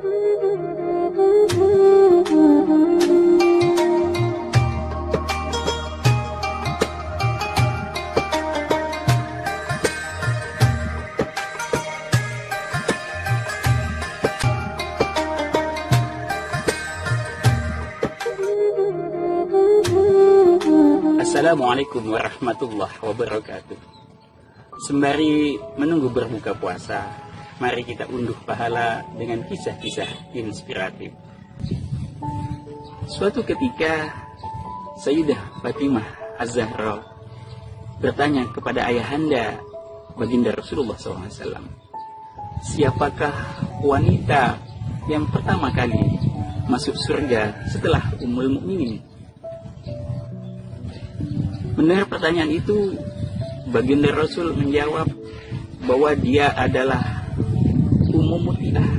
Assalamualaikum warahmatullahi wabarakatuh. Sembari menunggu berbuka puasa, mari kita unduh pahala dengan kisah-kisah inspiratif. Suatu ketika, Sayyidah Fatimah Az-Zahra bertanya kepada ayahanda baginda Rasulullah SAW, siapakah wanita yang pertama kali masuk surga setelah Ummul Mukminin? Mendengar pertanyaan itu, baginda Rasul menjawab bahwa dia adalah Ummu Muti'ah.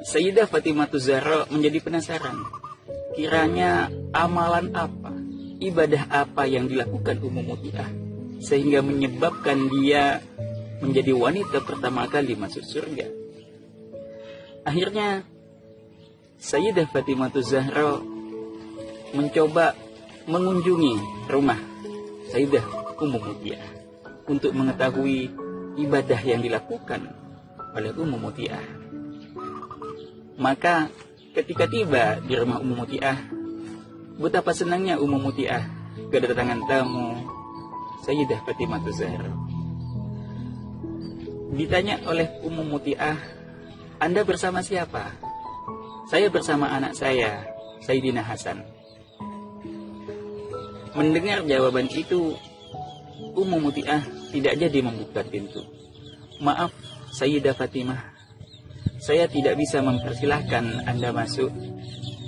Sayyidah Fatimah Az-Zahra menjadi penasaran, kiranya amalan apa, ibadah apa yang dilakukan Ummu Muti'ah sehingga menyebabkan dia menjadi wanita pertama kali masuk surga. Akhirnya Sayyidah Fatimah Az-Zahra mencoba mengunjungi rumah Sayyidah Ummu Muti'ah untuk mengetahui ibadah yang dilakukan oleh Ummu Muti'ah. Maka ketika tiba di rumah Ummu Muti'ah, betapa senangnya Ummu Muti'ah kedatangan tamu Sayyidah Fatimah Az-Zahra. Ditanya oleh Ummu Muti'ah, "Anda bersama siapa?" "Saya bersama anak saya, Sayyidina Hasan." Mendengar jawaban itu, Ummu Muti'ah tidak jadi membuka pintu. "Maaf, Sayyidah Fatimah, saya tidak bisa mempersilahkan Anda masuk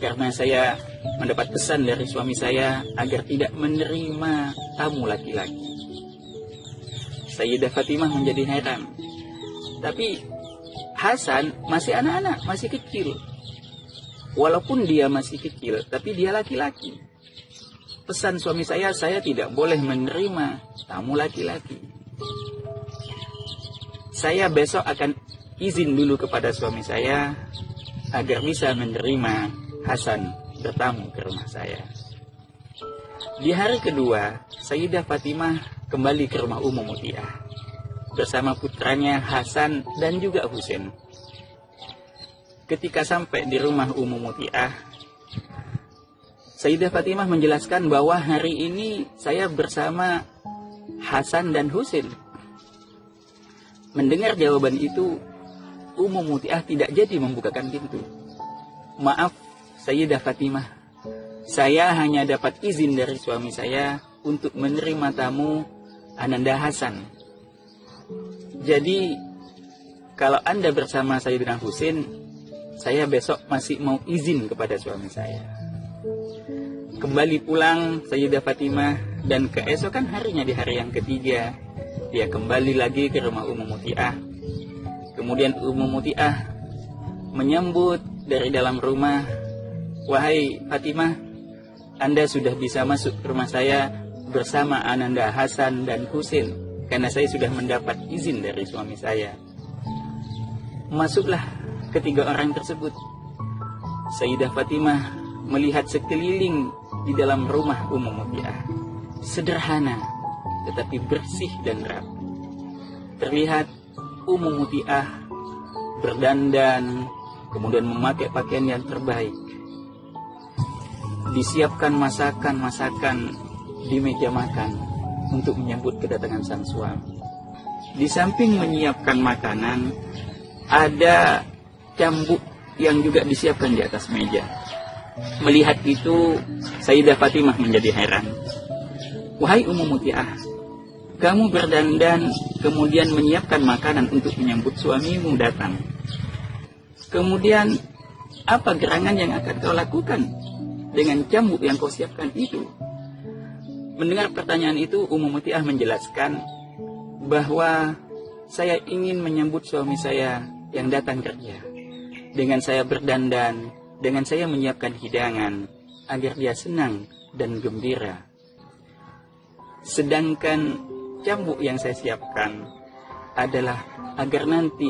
karena saya mendapat pesan dari suami saya agar tidak menerima tamu laki-laki." Sayyidah Fatimah menjadi heran. Tapi Hasan masih anak-anak, masih kecil. Walaupun dia masih kecil, tapi dia laki-laki. Pesan suami saya tidak boleh menerima tamu laki-laki. Saya besok akan izin dulu kepada suami saya agar bisa menerima Hasan bertamu ke rumah saya. Di hari kedua, Sayyidah Fatimah kembali ke rumah Ummu Muti'ah bersama putranya Hasan dan juga Husain. Ketika sampai di rumah Ummu Muti'ah, Sayyidah Fatimah menjelaskan bahwa hari ini saya bersama Hasan dan Husain. Mendengar jawaban itu, Ummu Muti'ah tidak jadi membukakan pintu. "Maaf, Sayyidah Fatimah, saya hanya dapat izin dari suami saya untuk menerima tamu Ananda Hasan. Jadi, kalau Anda bersama Sayyidina Husain, saya besok masih mau izin kepada suami saya." Kembali pulang Sayyidah Fatimah, dan keesokan harinya di hari yang ketiga, dia kembali lagi ke rumah Ummu Muti'ah. Kemudian Ummu Muti'ah menyambut dari dalam rumah, "Wahai Fatimah, Anda sudah bisa masuk ke rumah saya bersama Ananda Hasan dan Husain, karena saya sudah mendapat izin dari suami saya." Masuklah ketiga orang tersebut. Sayyidah Fatimah melihat sekeliling di dalam rumah Ummu Muti'ah. Sederhana, tetapi bersih dan rapi. Terlihat Ummu Muti'ah berdandan, kemudian memakai pakaian yang terbaik. Disiapkan masakan-masakan di meja makan untuk menyambut kedatangan sang suami. Di samping menyiapkan makanan, ada cambuk yang juga disiapkan di atas meja. Melihat itu, Sayyidah Fatimah menjadi heran. "Wahai Ummu Muti'ah, kamu berdandan kemudian menyiapkan makanan untuk menyambut suamimu datang. Kemudian, apa gerangan yang akan kau lakukan dengan cambuk yang kau siapkan itu?" Mendengar pertanyaan itu, Ummu Muti'ah menjelaskan bahwa saya ingin menyambut suami saya yang datang kerja. Dengan saya berdandan, dengan saya menyiapkan hidangan agar dia senang dan gembira. Sedangkan cambuk yang saya siapkan adalah agar nanti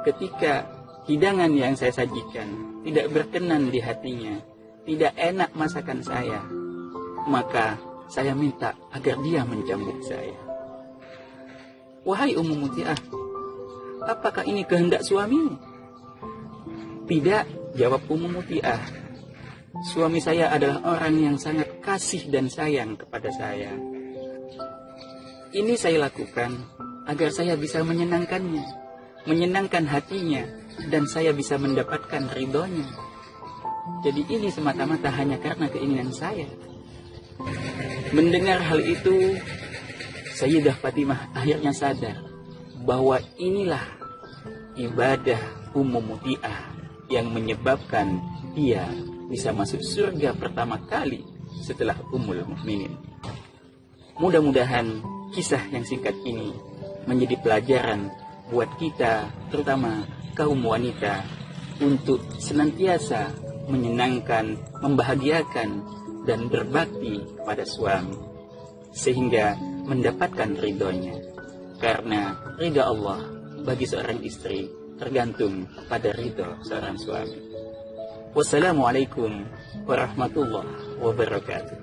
ketika hidangan yang saya sajikan tidak berkenan di hatinya, tidak enak masakan saya, maka saya minta agar dia mencambuk saya. Wahai Ummu Muti'ah, apakah ini kehendak suamimu? Tidak, jawab Ummu Muti'ah. Suami saya adalah orang yang sangat kasih dan sayang kepada saya. Ini saya lakukan agar saya bisa menyenangkannya, menyenangkan hatinya, dan saya bisa mendapatkan ridhonya. Jadi ini semata-mata hanya karena keinginan saya. Mendengar hal itu, Sayyidah Fatimah akhirnya sadar bahwa inilah ibadah Ummu Muti'ah yang menyebabkan dia bisa masuk surga pertama kali setelah Ummul Mukminin. Mudah-mudahan kisah yang singkat ini menjadi pelajaran buat kita, terutama kaum wanita, untuk senantiasa menyenangkan, membahagiakan, dan berbakti pada suami, sehingga mendapatkan ridhonya. Karena ridha Allah bagi seorang istri tergantung pada ridho seorang suami. Wassalamualaikum warahmatullahi wabarakatuh.